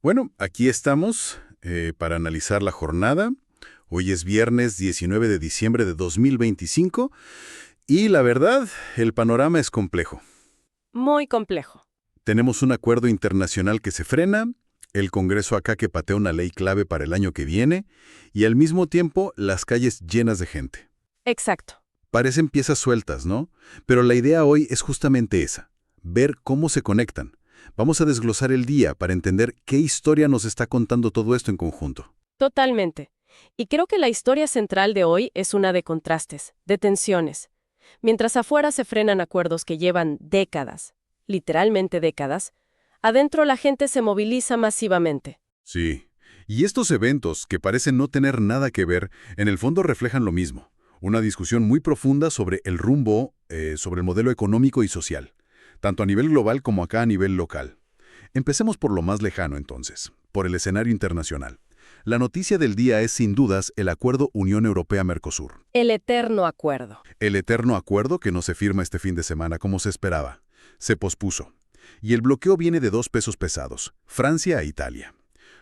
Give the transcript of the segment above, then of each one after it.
Bueno, aquí estamos para analizar la jornada. Hoy es viernes 19 de diciembre de 2025 y la verdad, el panorama es complejo. Muy complejo. Tenemos un acuerdo internacional que se frena, el Congreso acá que patea una ley clave para el año que viene y al mismo tiempo las calles llenas de gente. Exacto. Parecen piezas sueltas, ¿no? Pero la idea hoy es justamente esa, ver cómo se conectan. Vamos a desglosar el día para entender qué historia nos está contando todo esto en conjunto. Totalmente. Y creo que la historia central de hoy es una de contrastes, de tensiones. Mientras afuera se frenan acuerdos que llevan décadas, literalmente décadas, adentro la gente se moviliza masivamente. Sí, y estos eventos, que parecen no tener nada que ver, en el fondo reflejan lo mismo. Una discusión muy profunda sobre el rumbo, sobre el modelo económico y social, tanto a nivel global como acá a nivel local. Empecemos por lo más lejano entonces, por el escenario internacional. La noticia del día es sin dudas el acuerdo Unión Europea-Mercosur. El eterno acuerdo. El eterno acuerdo que no se firma este fin de semana como se esperaba. Se pospuso. Y el bloqueo viene de dos pesos pesados, Francia e Italia.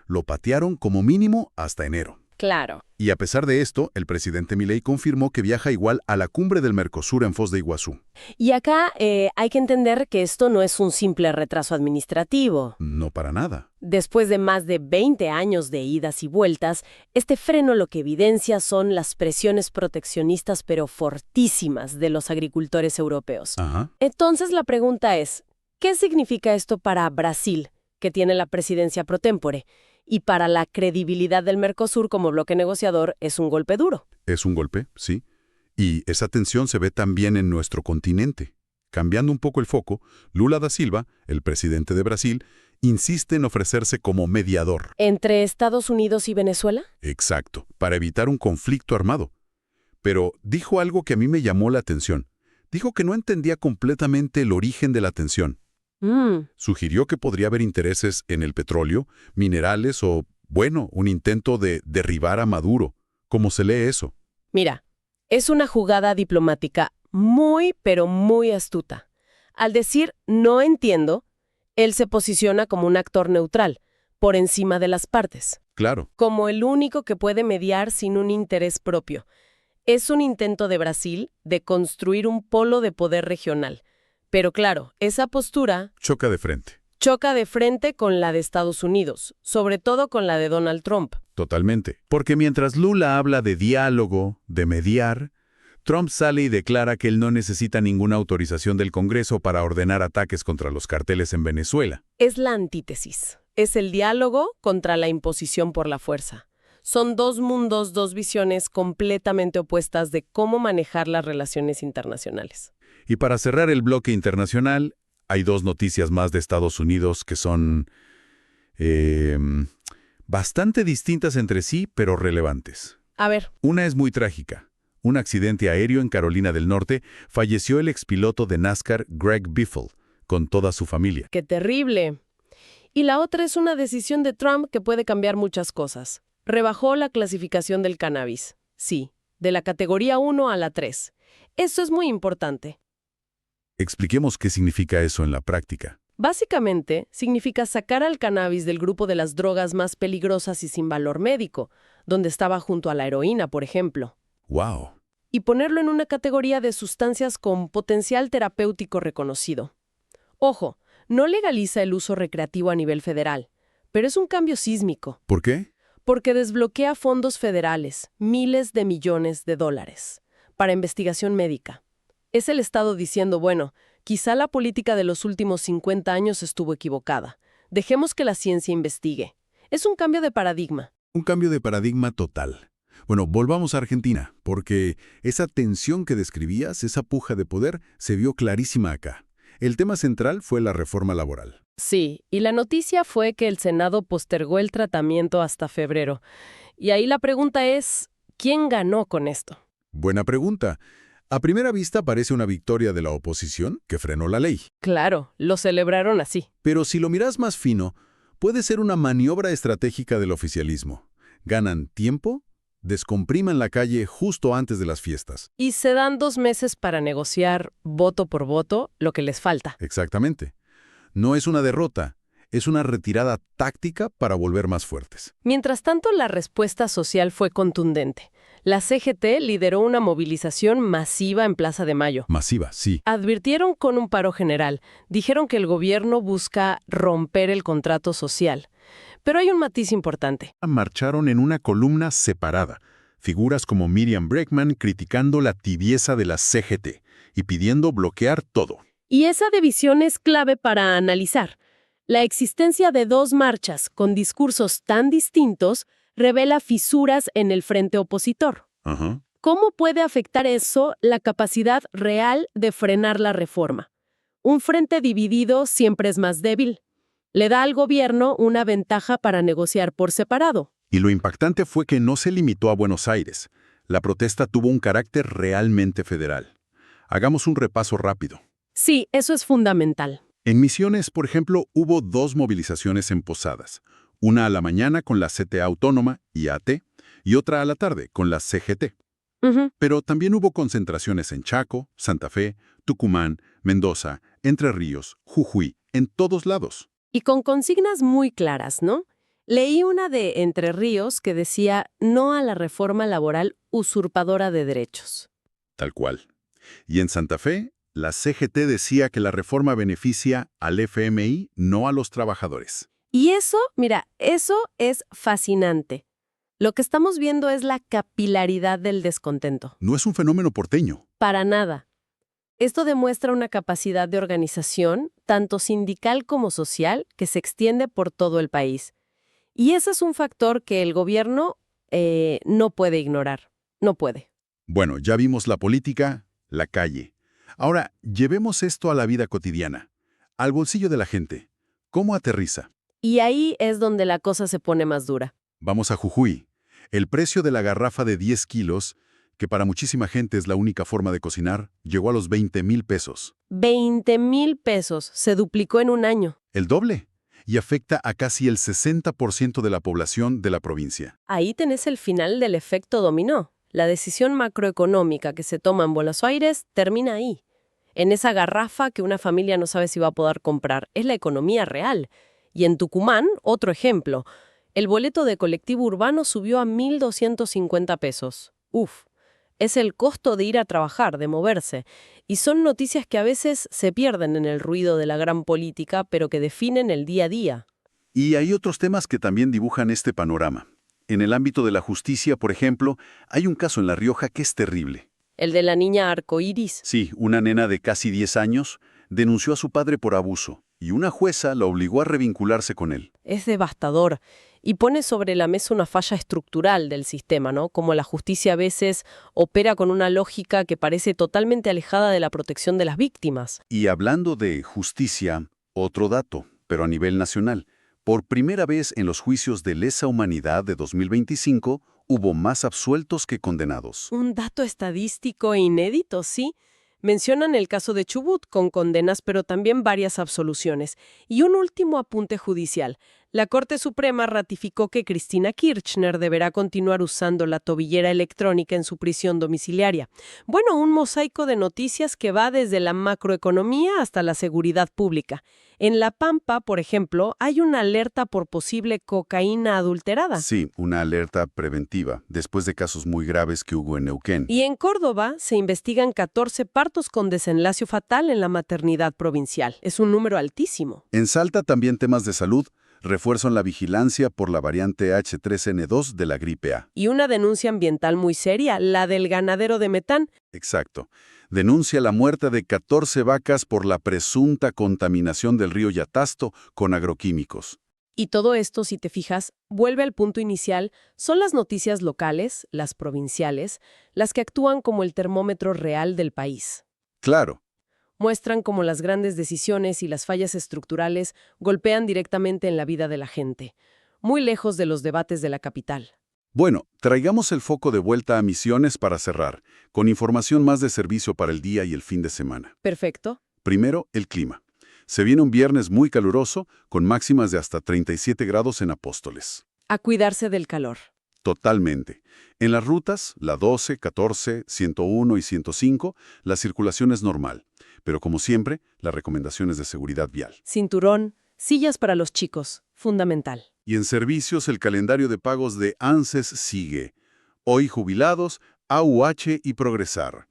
Lo patearon como mínimo hasta enero. Claro. Y a pesar de esto, el presidente Milei confirmó que viaja igual a la cumbre del Mercosur en Foz de Iguazú. Y acá hay que entender que esto no es un simple retraso administrativo. No para nada. Después de más de 20 años de idas y vueltas, este freno lo que evidencia son las presiones proteccionistas pero fortísimas de los agricultores europeos. Ajá. Entonces la pregunta es, ¿qué significa esto para Brasil, que tiene la presidencia pro tempore? Y para la credibilidad del Mercosur como bloque negociador es un golpe duro. Es un golpe, sí. Y esa tensión se ve también en nuestro continente. Cambiando un poco el foco, Lula da Silva, el presidente de Brasil, insiste en ofrecerse como mediador. ¿Entre Estados Unidos y Venezuela? Exacto, para evitar un conflicto armado. Pero dijo algo que a mí me llamó la atención. Dijo que no entendía completamente el origen de la tensión. Sugirió que podría haber intereses en el petróleo, minerales o, bueno, un intento de derribar a Maduro. ¿Cómo se lee eso? Mira, es una jugada diplomática muy, pero muy astuta. Al decir no entiendo, él se posiciona como un actor neutral, por encima de las partes, Claro, como el único que puede mediar sin un interés propio. Es un intento de Brasil de construir un polo de poder regional. Pero claro, esa postura choca de frente. choca de frente con la de Estados Unidos, sobre todo con la de Donald Trump. Totalmente. Porque mientras Lula habla de diálogo, de mediar, Trump sale y declara que él no necesita ninguna autorización del Congreso para ordenar ataques contra los carteles en Venezuela. Es la antítesis. Es el diálogo contra la imposición por la fuerza. Son dos mundos, dos visiones completamente opuestas de cómo manejar las relaciones internacionales. Y para cerrar el bloque internacional, hay dos noticias más de Estados Unidos que son bastante distintas entre sí, pero relevantes. A ver, Una es muy trágica. Un accidente aéreo en Carolina del Norte falleció el expiloto de NASCAR Greg Biffle, con toda su familia. qué terrible. Y la otra es una decisión de Trump que puede cambiar muchas cosas. Rebajó la clasificación del cannabis. Sí, de la categoría 1 a la 3. Eso es muy importante. Expliquemos qué significa eso en la práctica. Básicamente, significa sacar al cannabis del grupo de las drogas más peligrosas y sin valor médico, donde estaba junto a la heroína, por ejemplo, ¡Wow! y ponerlo en una categoría de sustancias con potencial terapéutico reconocido. Ojo, no legaliza el uso recreativo a nivel federal, pero es un cambio sísmico, ¿Por qué? porque desbloquea fondos federales, miles de millones de dólares, para investigación médica. Es el Estado diciendo, bueno, quizá la política de los últimos 50 años estuvo equivocada. Dejemos que la ciencia investigue. Es un cambio de paradigma. Un cambio de paradigma total. Bueno, volvamos a Argentina, porque esa tensión que describías, esa puja de poder, se vio clarísima acá. El tema central fue la reforma laboral. Sí, y la noticia fue que el Senado postergó el tratamiento hasta febrero. Y ahí la pregunta es, ¿quién ganó con esto? Buena pregunta. A primera vista parece una victoria de la oposición que frenó la ley. Claro, lo celebraron así. Pero si lo miras más fino, puede ser una maniobra estratégica del oficialismo. Ganan tiempo, descompriman la calle justo antes de las fiestas. Y se dan 2 meses para negociar voto por voto lo que les falta. Exactamente. No es una derrota, Es una retirada táctica para volver más fuertes. Mientras tanto, la respuesta social fue contundente. La CGT lideró una movilización masiva en Plaza de Mayo. Masiva, sí. Advirtieron con un paro general. Dijeron que el gobierno busca romper el contrato social. Pero hay un matiz importante. Marcharon en una columna separada. Figuras como Miriam Bregman criticando la tibieza de la CGT y pidiendo bloquear todo. Y esa división es clave para analizar. La existencia de dos marchas con discursos tan distintos revela fisuras en el frente opositor. Ajá. ¿Cómo puede afectar eso la capacidad real de frenar la reforma? Un frente dividido siempre es más débil. Le da al gobierno una ventaja para negociar por separado. Y lo impactante fue que no se limitó a Buenos Aires. La protesta tuvo un carácter realmente federal. Hagamos un repaso rápido. Sí, eso es fundamental. En Misiones, por ejemplo, hubo 2 movilizaciones en Posadas. Una a la mañana con la CTA Autónoma, IAT, y otra a la tarde con la CGT. Pero también hubo concentraciones en Chaco, Santa Fe, Tucumán, Mendoza, Entre Ríos, Jujuy, en todos lados. Y con consignas muy claras, ¿no? Leí una de Entre Ríos que decía no a la reforma laboral usurpadora de derechos. Tal cual. Y en Santa Fe, la CGT decía que la reforma beneficia al FMI, no a los trabajadores. Y eso, mira, eso es fascinante. Lo que estamos viendo es la capilaridad del descontento. No es un fenómeno porteño. Para nada. Esto demuestra una capacidad de organización, tanto sindical como social, que se extiende por todo el país. Y ese es un factor que el gobierno no puede ignorar. No puede. Bueno, ya vimos la política, la calle. Ahora, llevemos esto a la vida cotidiana, al bolsillo de la gente. ¿Cómo aterriza? Y ahí es donde la cosa se pone más dura. Vamos a Jujuy. El precio de la garrafa de 10 kilos, que para muchísima gente es la única forma de cocinar, llegó a los 20,000 pesos. 20,000 pesos. Se duplicó en un año. El doble. Y afecta a casi el 60% de la población de la provincia. Ahí tenés el final del efecto dominó. La decisión macroeconómica que se toma en Buenos Aires termina ahí. En esa garrafa que una familia no sabe si va a poder comprar. Es la economía real. Y en Tucumán, otro ejemplo. El boleto de colectivo urbano subió a 1.250 pesos. Uf, es el costo de ir a trabajar, de moverse. Y son noticias que a veces se pierden en el ruido de la gran política, pero que definen el día a día. Y hay otros temas que también dibujan este panorama. En el ámbito de la justicia, por ejemplo, hay un caso en La Rioja que es terrible. El de la niña arcoíris. Sí, una nena de casi 10 años denunció a su padre por abuso, y una jueza la obligó a revincularse con él. Es devastador. Y pone sobre la mesa una falla estructural del sistema, ¿no? Como la justicia a veces opera con una lógica que parece totalmente alejada de la protección de las víctimas. Y hablando de justicia, otro dato, pero a nivel nacional. Por primera vez en los juicios de lesa humanidad de 2025, hubo más absueltos que condenados. Un dato estadístico e inédito, sí. Mencionan el caso de Chubut, con condenas, pero también varias absoluciones. Y un último apunte judicial. La Corte Suprema ratificó que Cristina Kirchner deberá continuar usando la tobillera electrónica en su prisión domiciliaria. Bueno, un mosaico de noticias que va desde la macroeconomía hasta la seguridad pública. En La Pampa, por ejemplo, hay una alerta por posible cocaína adulterada. Sí, una alerta preventiva, después de casos muy graves que hubo en Neuquén. Y en Córdoba se investigan 14 partos con desenlace fatal en la maternidad provincial. Es un número altísimo. En Salta también temas de salud. Refuerzan la vigilancia por la variante H3N2 de la gripe A. Y una denuncia ambiental muy seria, la del ganadero de Metán. Exacto. Denuncia la muerte de 14 vacas por la presunta contaminación del río Yatasto con agroquímicos. Y todo esto, si te fijas, vuelve al punto inicial, son las noticias locales, las provinciales, las que actúan como el termómetro real del país. Claro. Muestran cómo las grandes decisiones y las fallas estructurales golpean directamente en la vida de la gente, muy lejos de los debates de la capital. Bueno, traigamos el foco de vuelta a Misiones para cerrar, con información más de servicio para el día y el fin de semana. Perfecto. Primero, el clima. Se viene un viernes muy caluroso, con máximas de hasta 37 grados en Apóstoles. A cuidarse del calor. Totalmente. En las rutas, la 12, 14, 101 y 105, la circulación es normal. Pero como siempre, las recomendaciones de seguridad vial. Cinturón, Sillas para los chicos, fundamental. Y en servicios el calendario de pagos de ANSES sigue. Hoy jubilados, AUH y Progresar.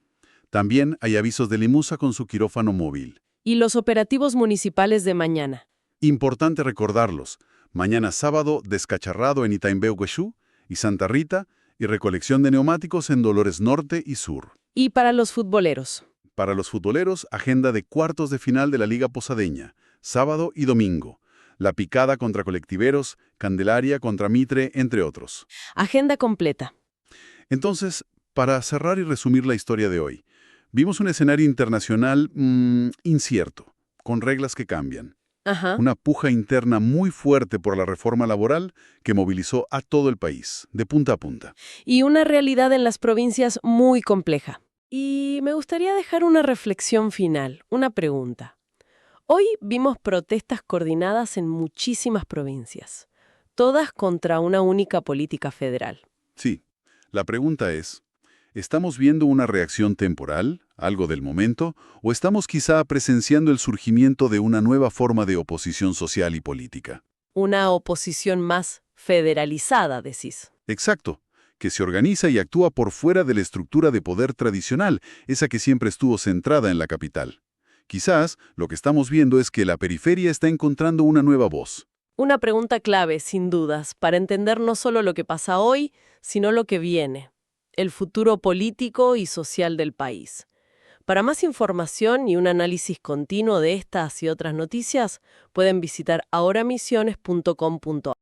También hay avisos de Limusa con su quirófano móvil. Y los operativos municipales de mañana. Importante recordarlos. Mañana sábado, descacharrado en Itaimbeu Guexú y Santa Rita y recolección de neumáticos en Dolores Norte y Sur. Y para los futboleros. Para los futboleros, agenda de cuartos de final de la Liga Posadeña, sábado y domingo. La Picada contra Colectiveros, Candelaria contra Mitre, entre otros. Agenda completa. Entonces, para cerrar y resumir la historia de hoy, vimos un escenario internacional incierto, con reglas que cambian. Ajá. Una puja interna muy fuerte por la reforma laboral que movilizó a todo el país, de punta a punta. Y una realidad en las provincias muy compleja. Y me gustaría dejar una reflexión final, una pregunta. Hoy vimos protestas coordinadas en muchísimas provincias, todas contra una única política federal. Sí, la pregunta es, ¿estamos viendo una reacción temporal, algo del momento, o estamos quizá presenciando el surgimiento de una nueva forma de oposición social y política? Una oposición más federalizada, decís. Exacto, que se organiza y actúa por fuera de la estructura de poder tradicional, esa que siempre estuvo centrada en la capital. Quizás lo que estamos viendo es que la periferia está encontrando una nueva voz. Una pregunta clave, sin dudas, para entender no solo lo que pasa hoy, sino lo que viene, el futuro político y social del país. Para más información y un análisis continuo de estas y otras noticias, pueden visitar ahoramisiones.com.ar.